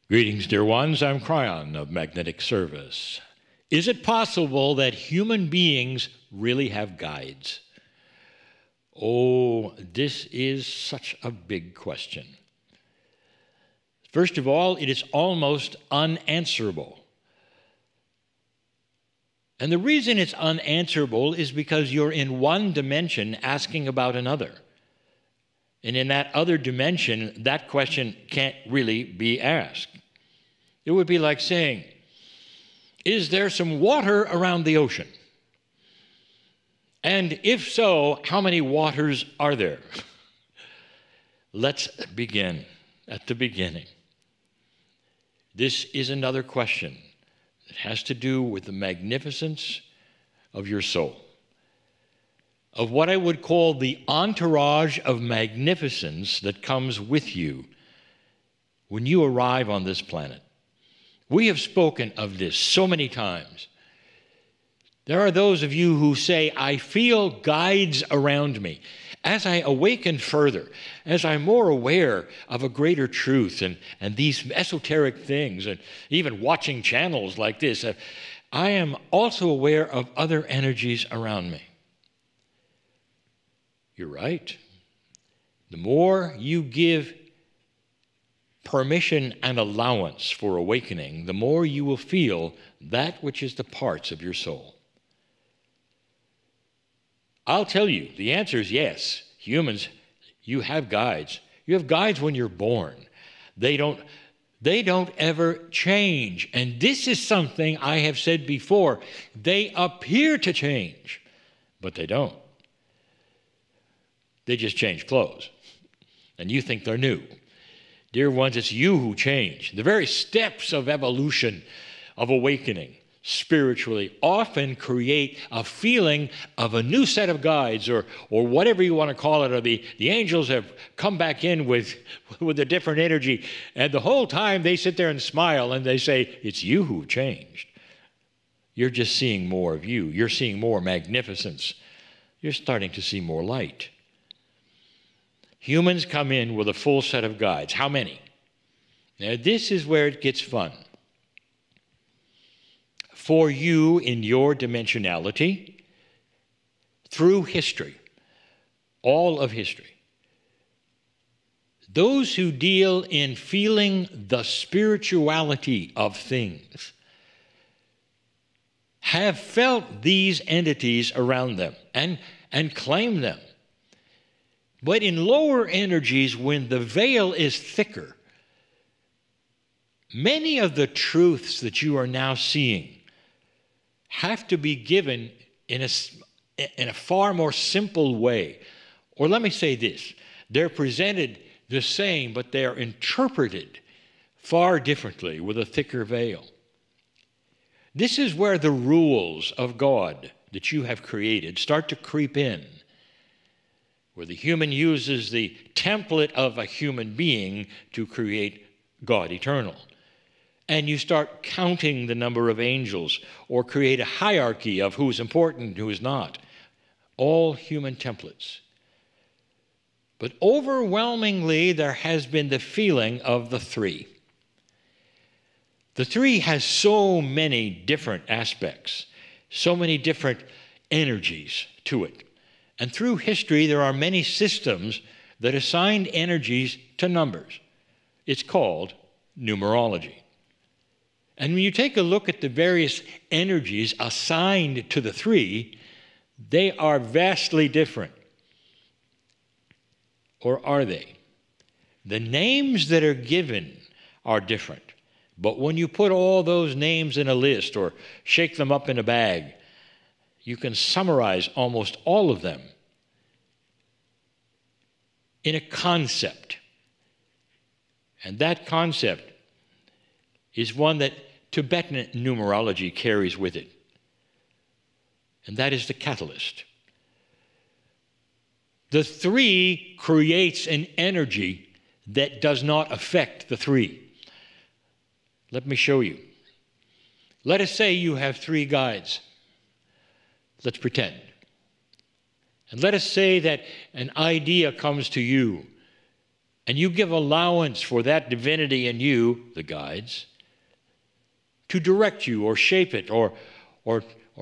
Greetings, dear ones. I'm Cryon of Magnetic Service. Is it possible that human beings really have guides? Oh, this is such a big question. First of all, it is almost unanswerable. And the reason it's unanswerable is because you're in one dimension asking about another. And in that other dimension, that question can't really be asked. It would be like saying, is there some water around the ocean? And if so, how many waters are there? Let's begin at the beginning. This is another question that has to do with the magnificence of your soul, of what I would call the entourage of magnificence that comes with you when you arrive on this planet. We have spoken of this so many times. There are those of you who say, I feel guides around me. As I awaken further, as I'm more aware of a greater truth and these esoteric things, and even watching channels like this, I am also aware of other energies around me. You're right. The more you give permission and allowance for awakening, the more you will feel that which is the parts of your soul. I'll tell you, the answer is yes. Humans, you have guides. You have guides when you're born. They don't ever change. And this is something I have said before. They appear to change, but they don't. They just change clothes. And you think they're new. Dear ones, it's you who change. The very steps of evolution, of awakening, spiritually, often create a feeling of a new set of guides, or whatever you want to call it, or the angels have come back in with a different energy, and the whole time they sit there and smile and they say, it's you who changed. You're just seeing more of you. You're seeing more magnificence. You're starting to see more light. Humans come in with a full set of guides. How many? Now, this is where it gets fun. For you in your dimensionality, through history, all of history, those who deal in feeling the spirituality of things have felt these entities around them and claim them. But in lower energies, when the veil is thicker, many of the truths that you are now seeing have to be given in a far more simple way. Or let me say this, they're presented the same, but they're interpreted far differently with a thicker veil. This is where the rules of God that you have created start to creep in, where the human uses the template of a human being to create God eternal. And you start counting the number of angels or create a hierarchy of who's important and who's not. All human templates. But overwhelmingly, there has been the feeling of the three. The three has so many different aspects, so many different energies to it. And through history, there are many systems that assign energies to numbers. It's called numerology. And when you take a look at the various energies assigned to the three, they are vastly different. Or are they? The names that are given are different. But when you put all those names in a list or shake them up in a bag, you can summarize almost all of them in a concept. And that concept is one that Tibetan numerology carries with it. And that is the catalyst. The three creates an energy that does not affect the three. Let me show you. Let us say you have three guides. Let's pretend. And let us say that an idea comes to you And you give allowance for that divinity in you, the guides, to direct you or shape it or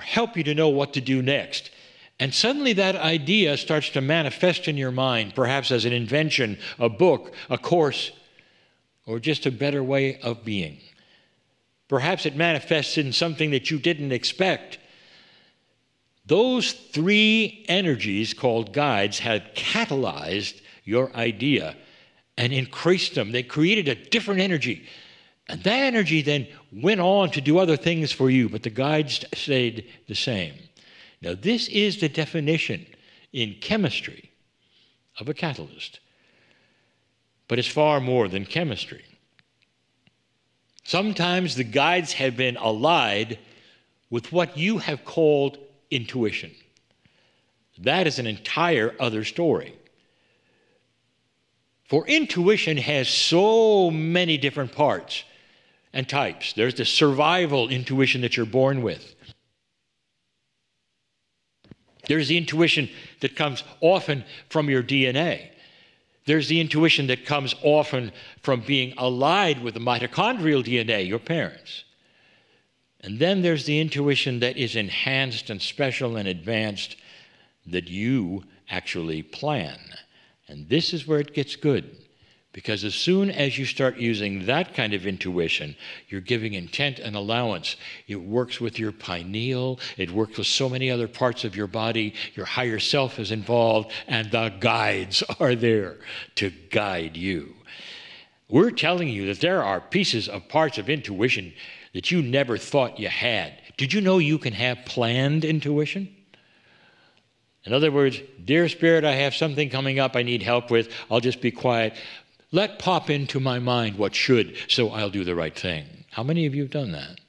help you to know what to do next. And suddenly that idea starts to manifest in your mind, perhaps as an invention, a book, a course, or just a better way of being. Perhaps it manifests in something that you didn't expect. Those three energies called guides had catalyzed your idea and increased them. They created a different energy. And that energy then went on to do other things for you, but the guides stayed the same. Now, this is the definition in chemistry of a catalyst. But it's far more than chemistry. Sometimes the guides have been allied with what you have called intuition. That is an entire other story. For intuition has so many different parts and types. There's the survival intuition that you're born with. There's the intuition that comes often from your DNA. There's the intuition that comes often from being allied with the mitochondrial DNA, your parents. And then there's the intuition that is enhanced and special and advanced that you actually plan. And this is where it gets good. Because as soon as you start using that kind of intuition, you're giving intent and allowance. It works with your pineal. It works with so many other parts of your body. Your higher self is involved, and the guides are there to guide you. We're telling you that there are pieces of parts of intuition that you never thought you had. Did you know you can have planned intuition? In other words, dear Spirit, I have something coming up I need help with. I'll just be quiet. Let pop into my mind what should, so I'll do the right thing. How many of you have done that?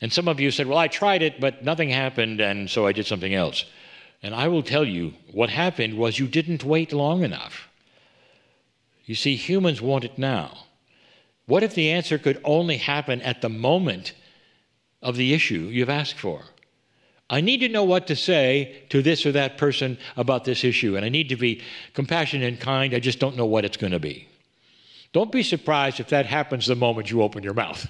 And some of you said, well, I tried it, but nothing happened, and so I did something else. And I will tell you, what happened was you didn't wait long enough. You see, humans want it now. What if the answer could only happen at the moment of the issue you've asked for? I need to know what to say to this or that person about this issue, and I need to be compassionate and kind. I just don't know what it's going to be. Don't be surprised if that happens the moment you open your mouth.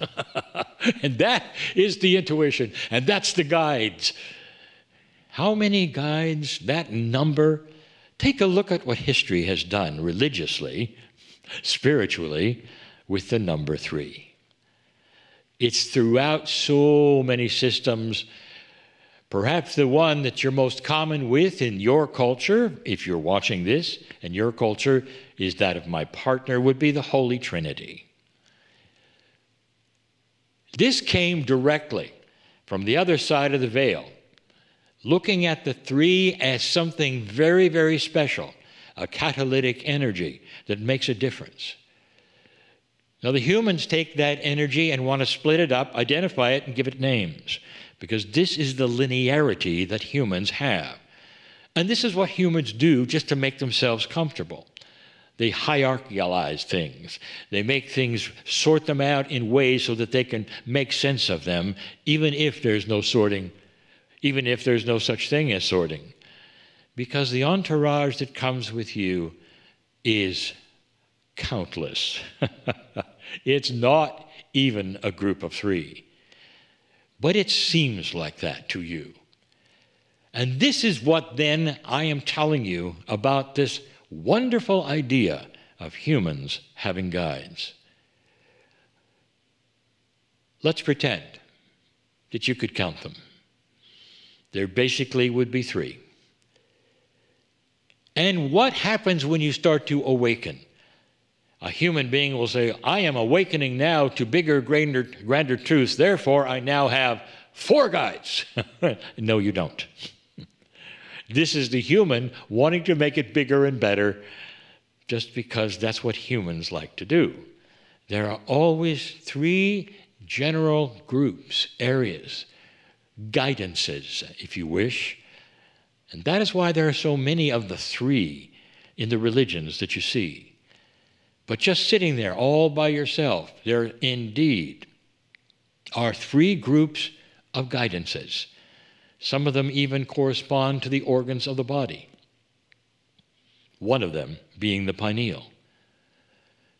And that is the intuition, and that's the guides. How many guides? That number? Take a look at what history has done religiously, spiritually, with the number 3. It's throughout so many systems. Perhaps the one that you're most common with in your culture, if you're watching this, and your culture is that of my partner, would be the Holy Trinity. This came directly from the other side of the veil, looking at the 3 as something very, very special, a catalytic energy that makes a difference. Now, the humans take that energy and want to split it up, identify it, and give it names. Because this is the linearity that humans have. And this is what humans do just to make themselves comfortable. They hierarchize things. They make things, sort them out in ways so that they can make sense of them, even if there's no sorting, even if there's no such thing as sorting. Because the entourage that comes with you is countless. It's not even a group of 3. But it seems like that to you. And this is what then I am telling you about this wonderful idea of humans having guides. Let's pretend that you could count them. There basically would be 3. And what happens when you start to awaken? A human being will say, I am awakening now to bigger, grander truths. Therefore, I now have 4 guides. No, you don't. This is the human wanting to make it bigger and better just because that's what humans like to do. There are always 3 general groups, areas, guidances, if you wish. And that is why there are so many of the 3 in the religions that you see. But just sitting there all by yourself, there indeed are 3 groups of guidances. Some of them even correspond to the organs of the body. One of them being the pineal.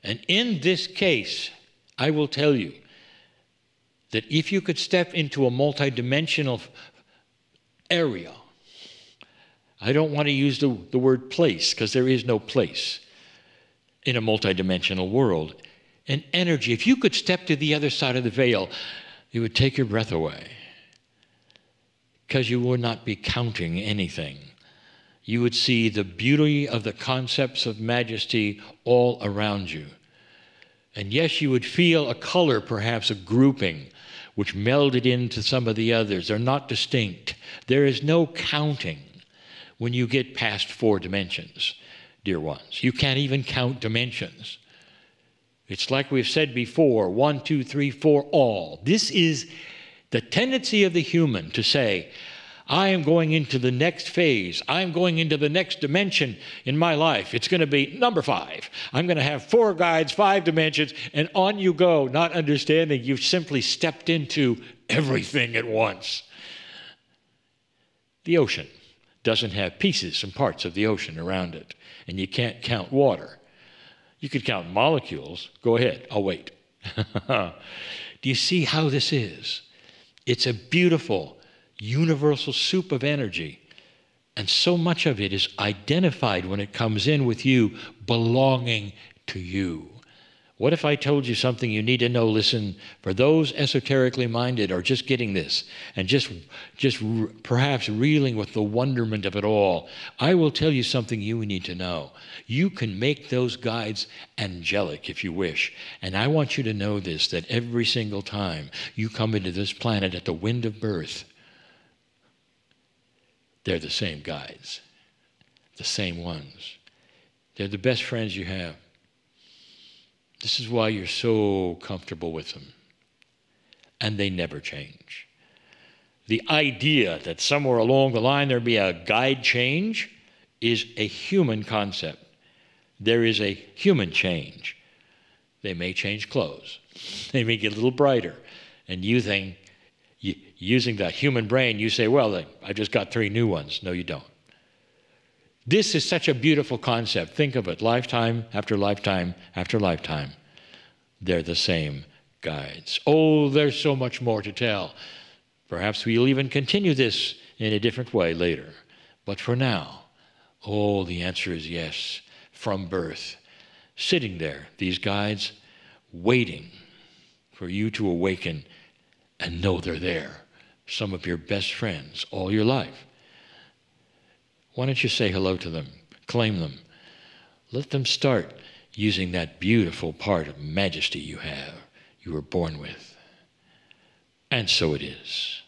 And in this case, I will tell you that if you could step into a multidimensional area, I don't want to use the word place, because there is no place in a multidimensional world. And energy, if you could step to the other side of the veil, it would take your breath away, because you would not be counting anything. You would see the beauty of the concepts of majesty all around you. And yes, you would feel a color, perhaps a grouping, which melded into some of the others. They're not distinct. There is no counting when you get past 4 dimensions, dear ones. You can't even count dimensions. It's like we've said before, 1, 2, 3, 4, all. This is the tendency of the human to say, I am going into the next phase. I'm going into the next dimension in my life. It's going to be number 5. I'm going to have 4 guides, 5 dimensions, and on you go, not understanding you've simply stepped into everything at once. The ocean doesn't have pieces and parts of the ocean around it, and you can't count water. You could count molecules. Go ahead, I'll wait. Do you see how this is? It's a beautiful, universal soup of energy, and so much of it is identified when it comes in with you, belonging to you. What if I told you something you need to know? Listen, for those esoterically minded or just getting this and just perhaps reeling with the wonderment of it all, I will tell you something you need to know. You can make those guides angelic if you wish. And I want you to know this, that every single time you come into this planet at the wind of birth, they're the same guides, the same ones. They're the best friends you have. This is why you're so comfortable with them. And they never change. The idea that somewhere along the line there'd be a guide change is a human concept. There is a human change. They may change clothes. They may get a little brighter. And you think, using the human brain, you say, well, I just got 3 new ones. No, you don't. This is such a beautiful concept. Think of it, lifetime after lifetime after lifetime. They're the same guides. Oh, there's so much more to tell. Perhaps we'll even continue this in a different way later. But for now, oh, the answer is yes. From birth, sitting there, these guides, waiting for you to awaken and know they're there. Some of your best friends all your life. Why don't you say hello to them, claim them, let them start using that beautiful part of majesty you have, you were born with. And so it is.